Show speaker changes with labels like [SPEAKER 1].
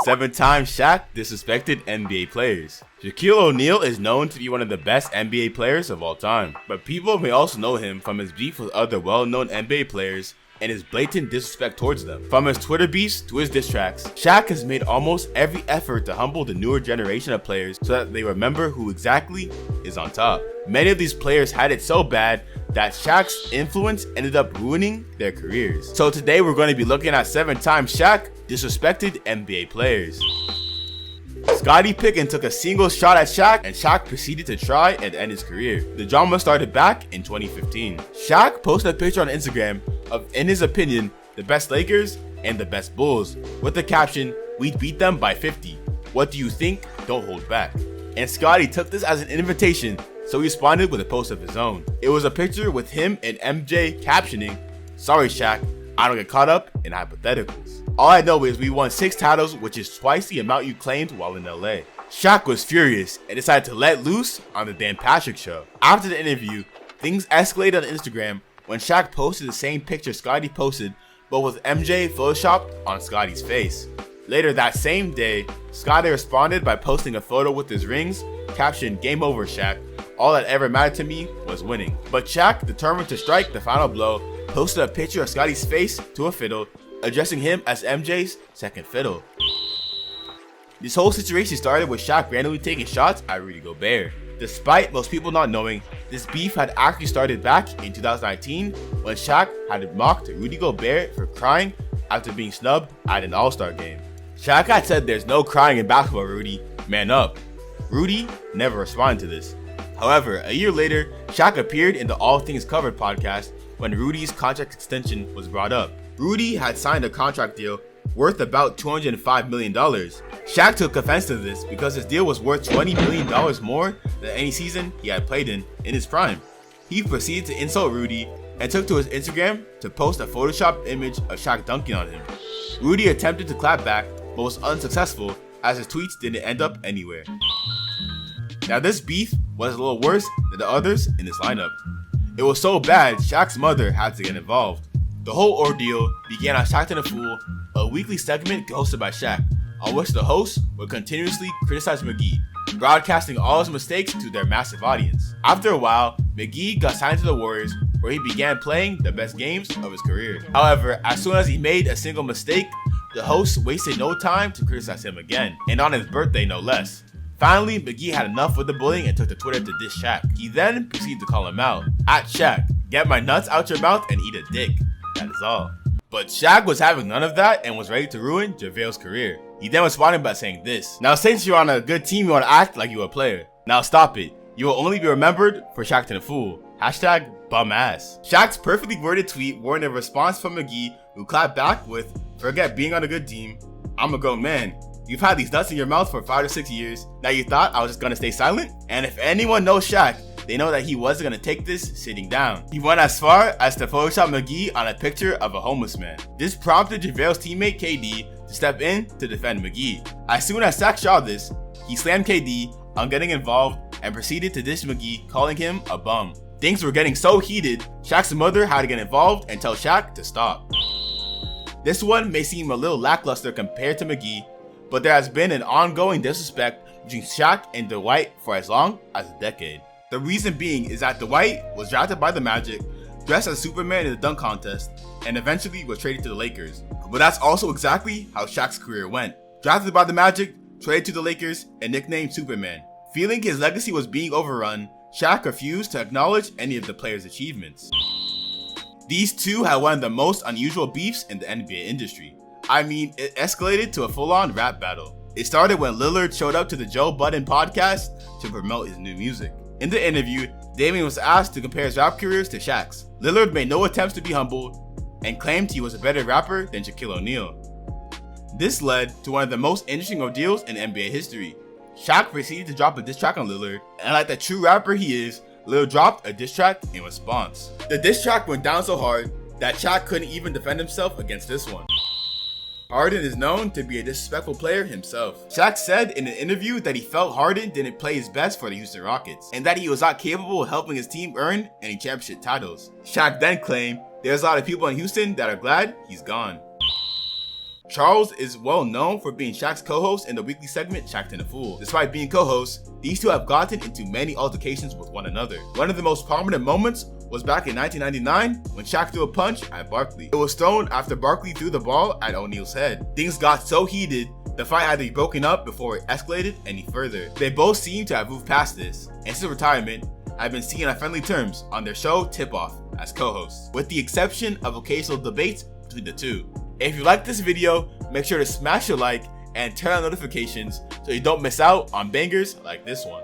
[SPEAKER 1] 7-time Shaq disrespected NBA players. Shaquille O'Neal is known to be one of the best NBA players of all time, but people may also know him from his beef with other well-known NBA players and his blatant disrespect towards them. From his Twitter beefs to his diss tracks, Shaq has made almost every effort to humble the newer generation of players so that they remember who exactly is on top. Many of these players had it so bad that Shaq's influence ended up ruining their careers. So today we're going to be looking at 7-time Shaq disrespected NBA players. Scottie Pippen took a single shot at Shaq, and Shaq proceeded to try and end his career. The drama started back in 2015. Shaq posted a picture on Instagram of, in his opinion, the best Lakers and the best Bulls, with the caption, "We beat them by 50. What do you think? Don't hold back." And Scottie took this as an invitation, so he responded with a post of his own. It was a picture with him and MJ captioning, "Sorry Shaq, I don't get caught up in hypotheticals. All I know is we won 6 titles, which is twice the amount you claimed while in LA." Shaq was furious and decided to let loose on the Dan Patrick Show. After the interview, things escalated on Instagram when Shaq posted the same picture Scottie posted, but with MJ photoshopped on Scottie's face. Later that same day, Scottie responded by posting a photo with his rings, captioned, "Game over Shaq. All that ever mattered to me was winning." But Shaq, determined to strike the final blow, posted a picture of Scottie's face to a fiddle, addressing him as MJ's second fiddle. This whole situation started with Shaq randomly taking shots at Rudy Gobert. Despite most people not knowing, this beef had actually started back in 2019 when Shaq had mocked Rudy Gobert for crying after being snubbed at an All-Star game. Shaq had said, "There's no crying in basketball, Rudy. Man up." Rudy never responded to this. However, a year later, Shaq appeared in the All Things Covered podcast when Rudy's contract extension was brought up. Rudy had signed a contract deal worth about $205 million. Shaq took offense to this because his deal was worth $20 million more than any season he had played in his prime. He proceeded to insult Rudy and took to his Instagram to post a photoshopped image of Shaq dunking on him. Rudy attempted to clap back but was unsuccessful as his tweets didn't end up anywhere. Now this beef was a little worse than the others in this lineup. It was so bad, Shaq's mother had to get involved. The whole ordeal began on Shaq and the Fool, a weekly segment hosted by Shaq, on which the host would continuously criticize McGee, broadcasting all his mistakes to their massive audience. After a while, McGee got signed to the Warriors, where he began playing the best games of his career. However, as soon as he made a single mistake, the host wasted no time to criticize him again, and on his birthday no less. Finally, McGee had enough with the bullying and took to Twitter to diss Shaq. He then proceeded to call him out. "At Shaq, get my nuts out your mouth and eat a dick. That is all." But Shaq was having none of that and was ready to ruin JaVale's career. He then responded by saying this: "Now since you're on a good team, you want to act like you're a player. Now stop it. You will only be remembered for Shaq and the Fool. Hashtag bum ass." Shaq's perfectly worded tweet warned a response from McGee, who clapped back with, "Forget being on a good team. I'm a grown man. You've had these nuts in your mouth for 5 to 6 years. Now you thought I was just gonna stay silent?" And if anyone knows Shaq, they know that he wasn't gonna take this sitting down. He went as far as to Photoshop McGee on a picture of a homeless man. This prompted JaVale's teammate KD to step in to defend McGee. As soon as Shaq saw this, he slammed KD on getting involved and proceeded to diss McGee, calling him a bum. Things were getting so heated, Shaq's mother had to get involved and tell Shaq to stop. This one may seem a little lackluster compared to McGee, but there has been an ongoing disrespect between Shaq and Dwight for as long as a decade. The reason being is that Dwight was drafted by the Magic, dressed as Superman in the dunk contest, and eventually was traded to the Lakers. But that's also exactly how Shaq's career went. Drafted by the Magic, traded to the Lakers, and nicknamed Superman. Feeling his legacy was being overrun, Shaq refused to acknowledge any of the players' achievements. These two had one of the most unusual beefs in the NBA industry. I mean, it escalated to a full-on rap battle. It started when Lillard showed up to the Joe Budden podcast to promote his new music. In the interview, Damian was asked to compare his rap careers to Shaq's. Lillard made no attempts to be humbled and claimed he was a better rapper than Shaquille O'Neal. This led to one of the most interesting ordeals in NBA history. Shaq proceeded to drop a diss track on Lillard, and like the true rapper he is, Lillard dropped a diss track in response. The diss track went down so hard that Shaq couldn't even defend himself against this one. Harden is known to be a disrespectful player himself. Shaq said in an interview that he felt Harden didn't play his best for the Houston Rockets, and that he was not capable of helping his team earn any championship titles. Shaq then claimed there's a lot of people in Houston that are glad he's gone. Charles is well known for being Shaq's co-host in the weekly segment Shaq and the Fool. Despite being co-hosts, these two have gotten into many altercations with one another. One of the most prominent moments was back in 1999 when Shaq threw a punch at Barkley. It was thrown after Barkley threw the ball at O'Neal's head. Things got so heated, the fight had to be broken up before it escalated any further. They both seem to have moved past this, and since retirement, have been seen on friendly terms on their show Tip Off as co-hosts, with the exception of occasional debates between the two. If you like this video, make sure to smash a like and turn on notifications so you don't miss out on bangers like this one.